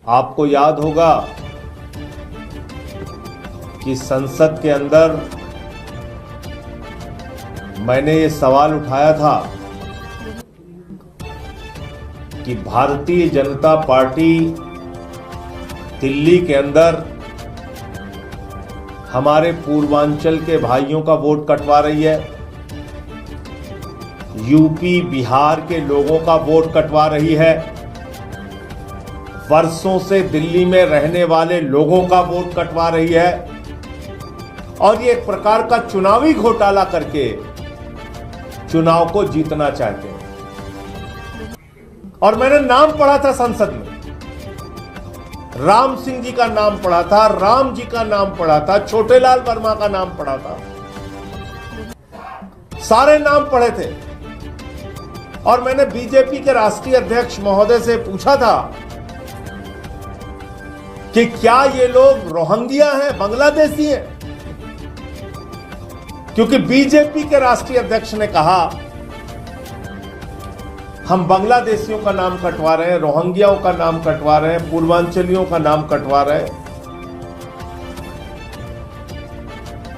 आपको याद होगा कि संसद के अंदर मैंने ये सवाल उठाया था कि भारतीय जनता पार्टी दिल्ली के अंदर हमारे पूर्वांचल के भाइयों का वोट कटवा रही है, यूपी बिहार के लोगों का वोट कटवा रही है, वर्षों से दिल्ली में रहने वाले लोगों का वोट कटवा रही है और ये एक प्रकार का चुनावी घोटाला करके चुनाव को जीतना चाहते हैं। और मैंने नाम पढ़ा था संसद में, राम सिंह जी का नाम पढ़ा था, राम जी का नाम पढ़ा था, छोटेलाल वर्मा का नाम पढ़ा था, सारे नाम पढ़े थे। और मैंने बीजेपी के राष्ट्रीय अध्यक्ष महोदय से पूछा था कि क्या ये लोग रोहिंग्या हैं, बांग्लादेशी हैं? क्योंकि बीजेपी के राष्ट्रीय अध्यक्ष ने कहा हम बांग्लादेशियों का नाम कटवा रहे हैं, रोहिंग्याओं का नाम कटवा रहे हैं, पूर्वांचलियों का नाम कटवा रहे हैं।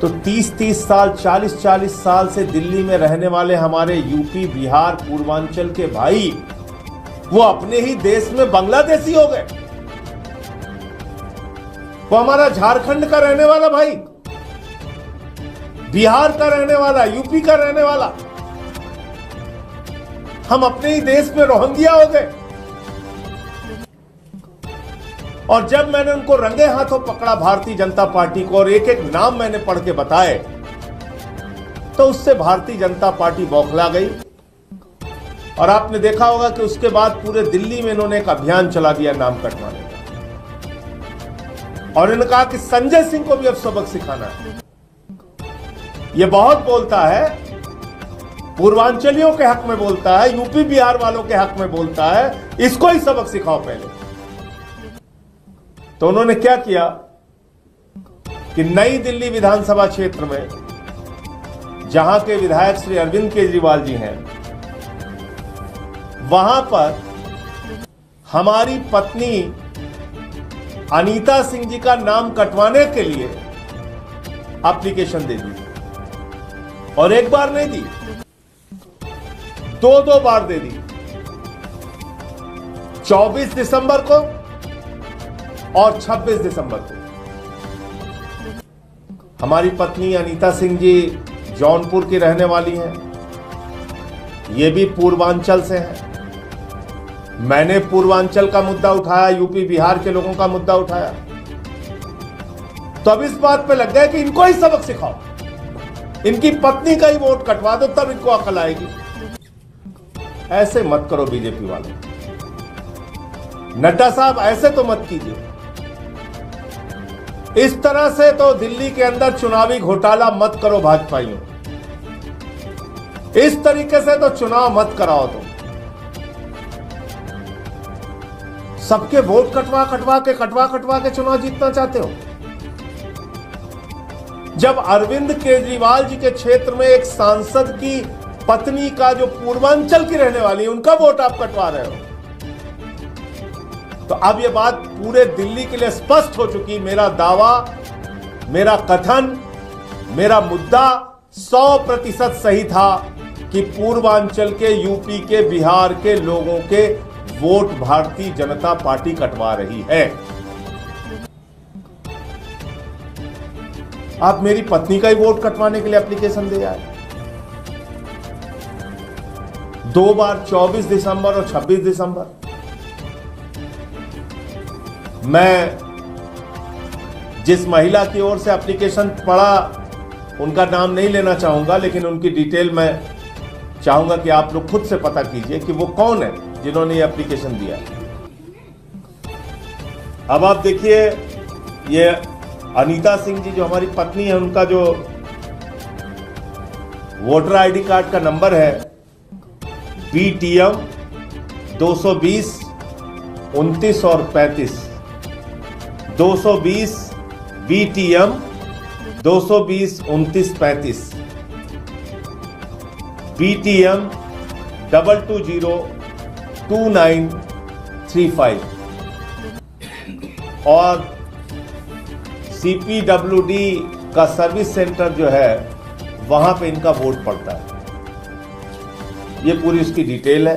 तो 30-30 साल, 40-40 साल से दिल्ली में रहने वाले हमारे यूपी बिहार पूर्वांचल के भाई वो अपने ही देश में बांग्लादेशी हो गए। वो हमारा झारखंड का रहने वाला भाई, बिहार का रहने वाला, यूपी का रहने वाला, हम अपने ही देश में रोहिंग्या हो गए। और जब मैंने उनको रंगे हाथों पकड़ा भारतीय जनता पार्टी को और एक एक नाम मैंने पढ़ के बताए, तो उससे भारतीय जनता पार्टी बौखला गई। और आपने देखा होगा कि उसके बाद पूरे दिल्ली में इन्होंने एक अभियान चला दिया नाम कटवाने का। और इन्होंने कहा कि संजय सिंह को भी अब सबक सिखाना है। ये बहुत बोलता है, पूर्वांचलियों के हक में बोलता है, यूपी बिहार वालों के हक में बोलता है, इसको ही सबक सिखाओ पहले। तो उन्होंने क्या किया कि नई दिल्ली विधानसभा क्षेत्र में, जहां के विधायक श्री अरविंद केजरीवाल जी हैं, वहां पर हमारी पत्नी अनीता सिंह जी का नाम कटवाने के लिए एप्लीकेशन दे दी। और एक बार नहीं दी, दो बार दे दी। 24 दिसंबर को और 26 दिसंबर को। हमारी पत्नी अनीता सिंह जी जौनपुर की रहने वाली हैं, ये भी पूर्वांचल से हैं। मैंने पूर्वांचल का मुद्दा उठाया, यूपी बिहार के लोगों का मुद्दा उठाया। तो अब इस बात पे लग गया कि इनको ही सबक सिखाओ, इनकी पत्नी का ही वोट कटवा दो, तब इनको अकल आएगी। ऐसे मत करो बीजेपी वालों, नड्डा साहब ऐसे तो मत कीजिए। इस तरह से तो दिल्ली के अंदर चुनावी घोटाला मत करो भाजपाइयों, इस तरीके से तो चुनाव मत कराओ तुम। सबके वोट कटवा कटवा के चुनाव जीतना चाहते हो। जब अरविंद केजरीवाल जी के क्षेत्र में एक सांसद की पत्नी का, जो पूर्वांचल की रहने वाली है, उनका वोट आप कटवा रहे हो, तो अब यह बात पूरे दिल्ली के लिए स्पष्ट हो चुकी। मेरा दावा, मेरा कथन, मेरा मुद्दा 100% सही था कि पूर्वांचल के, यूपी के, बिहार के लोगों के वोट भारतीय जनता पार्टी कटवा रही है। आप मेरी पत्नी का ही वोट कटवाने के लिए एप्लीकेशन दे आए। 2 बार, 24 दिसंबर और 26 दिसंबर। मैं जिस महिला की ओर से एप्लीकेशन पड़ा, उनका नाम नहीं लेना चाहूंगा, लेकिन उनकी डिटेल मैं चाहूंगा कि आप लोग खुद से पता कीजिए कि वो कौन है जिन्होंने ये एप्लीकेशन दिया। अब आप देखिए, ये अनीता सिंह जी जो हमारी पत्नी है, उनका जो वोटर आईडी कार्ड का नंबर है BTM 220 29 और 35, 220 BTM 220 29 35, BTM 220 2935। और CPWD का सर्विस सेंटर जो है वहां पे इनका वोट पड़ता है। ये पूरी उसकी डिटेल है।